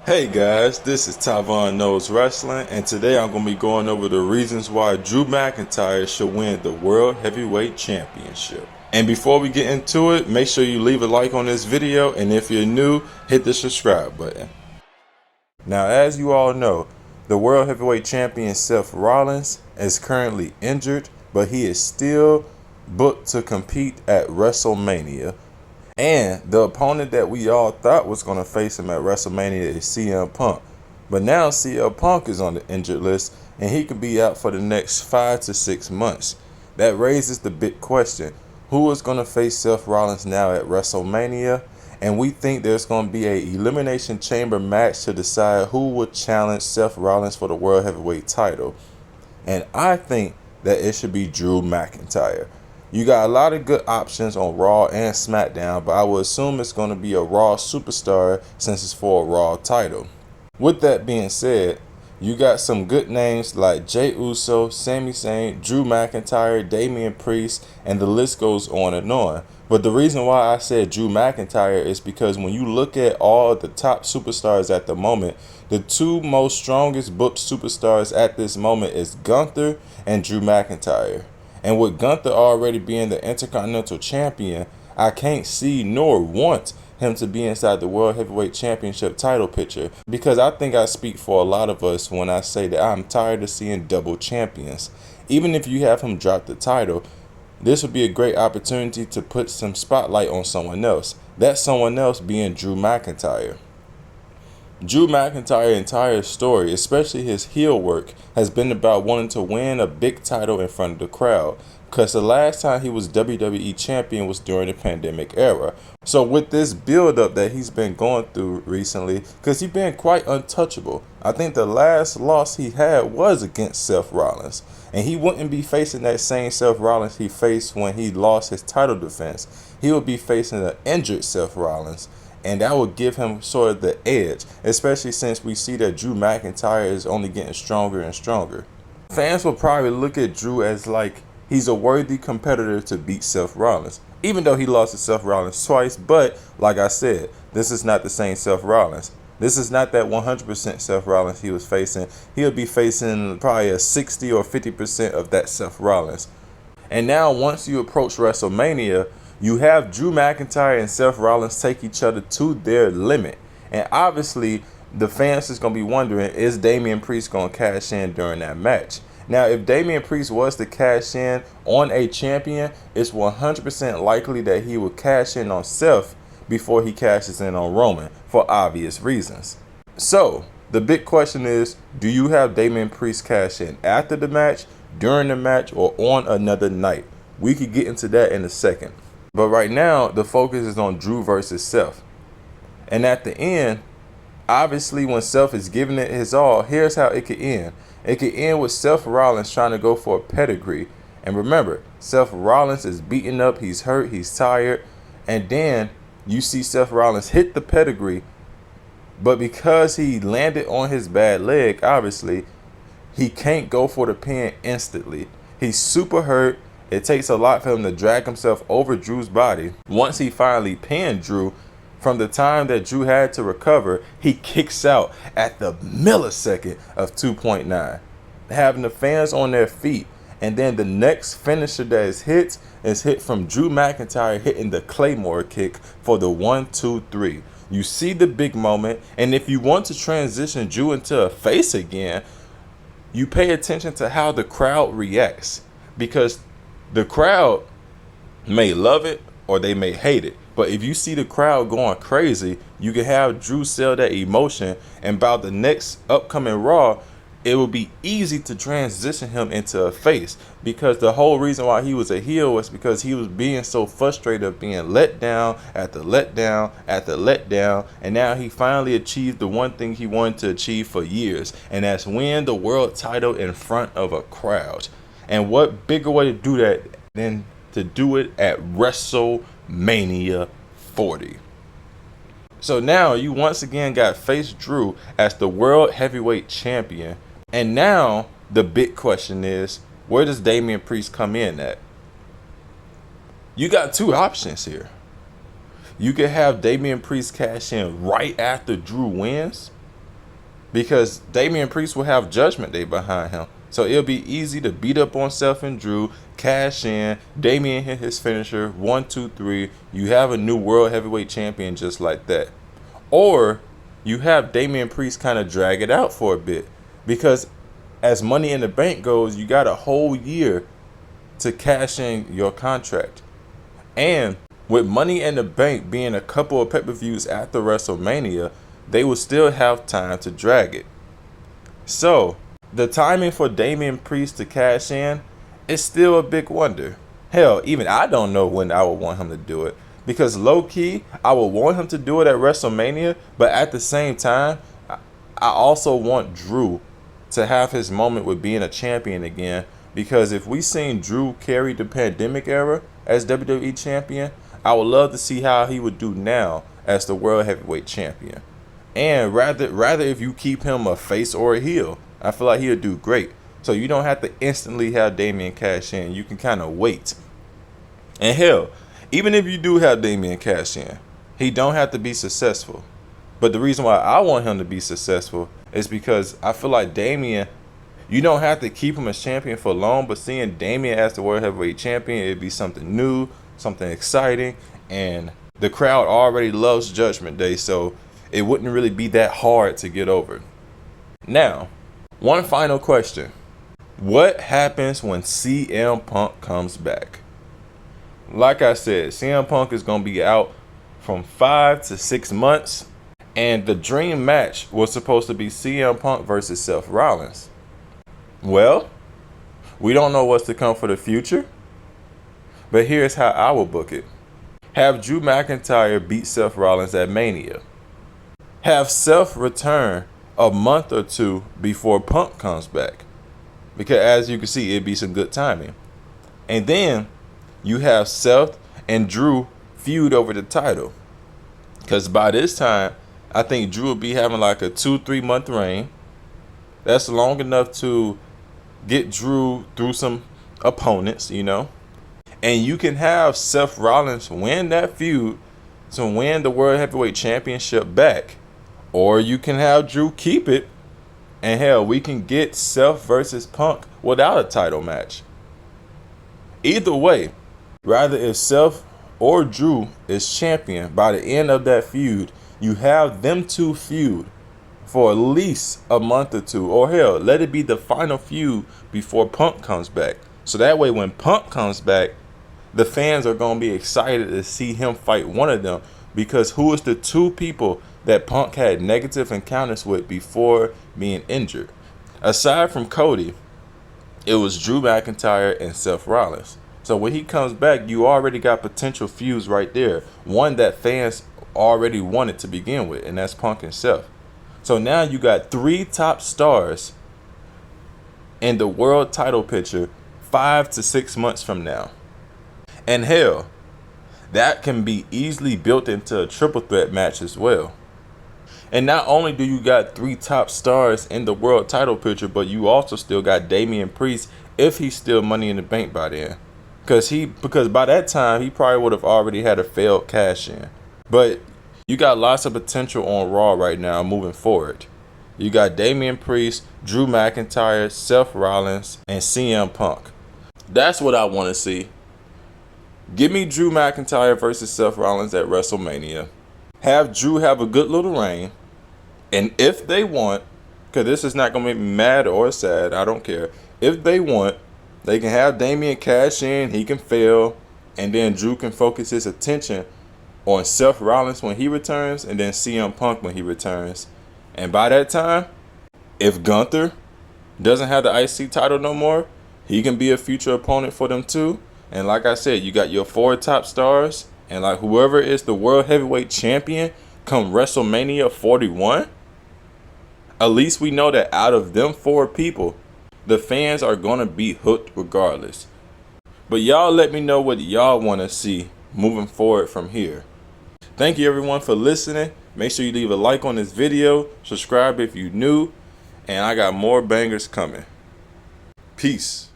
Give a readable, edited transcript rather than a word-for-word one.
Hey guys, this is Tavon Knows Wrestling, and today I'm going to be going over the reasons why Drew McIntyre should win the World Heavyweight Championship. And before we get into it, make sure you leave a like on this video, and if you're new, hit the subscribe button. Now, as you all know, the World Heavyweight Champion Seth Rollins is currently injured, but he is still booked to compete at WrestleMania. And the opponent that we all thought was going to face him at WrestleMania is CM Punk. But now CM Punk is on the injured list, and he could be out for the next 5 to 6 months. That raises the big question: who is going to face Seth Rollins now at WrestleMania? And we think there's going to be a Elimination Chamber match to decide who will challenge Seth Rollins for the World Heavyweight title. And I think that it should be Drew McIntyre. You got a lot of good options on Raw and SmackDown, but I would assume it's going to be a Raw superstar since it's for a Raw title. With that being said, you got some good names like Jey Uso, Sami Zayn, Drew McIntyre, Damian Priest, and the list goes on and on. But the reason why I said Drew McIntyre is because when you look at all the top superstars at the moment, the two most strongest booked superstars at this moment is Gunther and Drew McIntyre. And with Gunther already being the Intercontinental Champion, I can't see nor want him to be inside the World Heavyweight Championship title picture, because I think I speak for a lot of us when I say that I'm tired of seeing double champions. Even if you have him drop the title, this would be a great opportunity to put some spotlight on someone else. That someone else being Drew McIntyre. Drew McIntyre's entire story, especially his heel work, has been about wanting to win a big title in front of the crowd, because the last time he was WWE champion was during the pandemic era. So with this build-up that he's been going through recently, because he's been quite untouchable. I think the last loss he had was against Seth Rollins, and he wouldn't be facing that same Seth Rollins he faced when he lost his title defense. He would be facing an injured Seth Rollins. And that would give him sort of the edge, especially since we see that Drew McIntyre is only getting stronger and stronger. Fans will probably look at Drew as like he's a worthy competitor to beat Seth Rollins, even though he lost to Seth Rollins twice. But like I said, this is not the same Seth Rollins. This is not that 100% Seth Rollins he was facing. He'll be facing probably a 60 or 50% of that Seth Rollins. And now once you approach WrestleMania, you have Drew McIntyre and Seth Rollins take each other to their limit. And obviously, the fans is going to be wondering, is Damian Priest going to cash in during that match? Now, if Damian Priest was to cash in on a champion, it's 100% likely that he will cash in on Seth before he cashes in on Roman, for obvious reasons. So, the big question is, do you have Damian Priest cash in after the match, during the match, or on another night? We could get into that in a second. But right now, the focus is on Drew versus Seth. And at the end, obviously when Seth is giving it his all, here's how it could end. It could end with Seth Rollins trying to go for a pedigree. And remember, Seth Rollins is beaten up, he's hurt, he's tired. And then you see Seth Rollins hit the pedigree. But because he landed on his bad leg, obviously, he can't go for the pin instantly. He's super hurt. It takes a lot for him to drag himself over Drew's body. Once he finally pinned Drew, from the time that Drew had to recover, he kicks out at the millisecond of 2.9, having the fans on their feet. And then the next finisher that is hit from Drew McIntyre hitting the Claymore kick for the 1, 2, 3. You see the big moment, and if you want to transition Drew into a face again, you pay attention to how the crowd reacts, because the crowd may love it or they may hate it. But if you see the crowd going crazy, you can have Drew sell that emotion, and by the next upcoming Raw, it will be easy to transition him into a face, because the whole reason why he was a heel was because he was being so frustrated of being let down after letdown after letdown, and now he finally achieved the one thing he wanted to achieve for years, and that's win the world title in front of a crowd. And what bigger way to do that than to do it at WrestleMania 40? So now you once again got face Drew as the World Heavyweight Champion. And now the big question is, where does Damian Priest come in at? You got two options here. You could have Damian Priest cash in right after Drew wins, because Damian Priest will have Judgment Day behind him. So it'll be easy to beat up on Seth and Drew, cash in, Damian hit his finisher, 1, 2, 3. You have a new World Heavyweight Champion just like that. Or you have Damian Priest kind of drag it out for a bit, because as Money in the Bank goes, you got a whole year to cash in your contract. And with Money in the Bank being a couple of pay-per-views after WrestleMania, they will still have time to drag it. So the timing for Damian Priest to cash in is still a big wonder. Hell, even I don't know when I would want him to do it, because low-key, I would want him to do it at WrestleMania, but at the same time, I also want Drew to have his moment with being a champion again, because if we seen Drew carry the pandemic era as WWE champion, I would love to see how he would do now as the World Heavyweight Champion. And rather if you keep him a face or a heel, I feel like he'll do great. So you don't have to instantly have Damian cash in. You can kind of wait. And hell, even if you do have Damian cash in, he don't have to be successful. But the reason why I want him to be successful is because I feel like Damian, you don't have to keep him as champion for long, but seeing Damian as the World Heavyweight Champion, it'd be something new, something exciting, and the crowd already loves Judgment Day, so it wouldn't really be that hard to get over. Now, one final question. What happens when CM Punk comes back? Like I said, CM Punk is going to be out from 5 to 6 months. And the dream match was supposed to be CM Punk versus Seth Rollins. Well, we don't know what's to come for the future. But here's how I will book it. Have Drew McIntyre beat Seth Rollins at Mania. Have Seth return a month or two before Punk comes back, because as you can see, it'd be some good timing. And then you have Seth and Drew feud over the title, because by this time I think Drew will be having like a 2-3 month reign. That's long enough to get Drew through some opponents, you know. And you can have Seth Rollins win that feud to win the World Heavyweight Championship back. Or you can have Drew keep it, and hell, we can get Seth versus Punk without a title match. Either way, rather if Seth or Drew is champion by the end of that feud, you have them two feud for at least a month or two. Or hell, let it be the final feud before Punk comes back. So that way when Punk comes back, the fans are going to be excited to see him fight one of them, because who is the two people that Punk had negative encounters with before being injured? Aside from Cody, it was Drew McIntyre and Seth Rollins. So when he comes back, you already got potential feuds right there. One that fans already wanted to begin with, and that's Punk and Seth. So now you got 3 top stars in the world title picture 5 to 6 months from now. And hell, that can be easily built into a triple threat match as well. And not only do you got 3 top stars in the world title picture, but you also still got Damian Priest, if he's still Money in the Bank by then. Because by that time, he probably would have already had a failed cash in. But you got lots of potential on Raw right now moving forward. You got Damian Priest, Drew McIntyre, Seth Rollins, and CM Punk. That's what I want to see. Give me Drew McIntyre versus Seth Rollins at WrestleMania. Have Drew have a good little reign. And if they want, because this is not going to make me mad or sad, I don't care. If they want, they can have Damian cash in, he can fail, and then Drew can focus his attention on Seth Rollins when he returns, and then CM Punk when he returns. And by that time, if Gunther doesn't have the IC title no more, he can be a future opponent for them too. And like I said, you got your 4 top stars, and like whoever is the World Heavyweight Champion come WrestleMania 41, at least we know that out of them 4 people, the fans are going to be hooked regardless. But y'all let me know what y'all want to see moving forward from here. Thank you everyone for listening. Make sure you leave a like on this video, subscribe if you're new, and I got more bangers coming. Peace.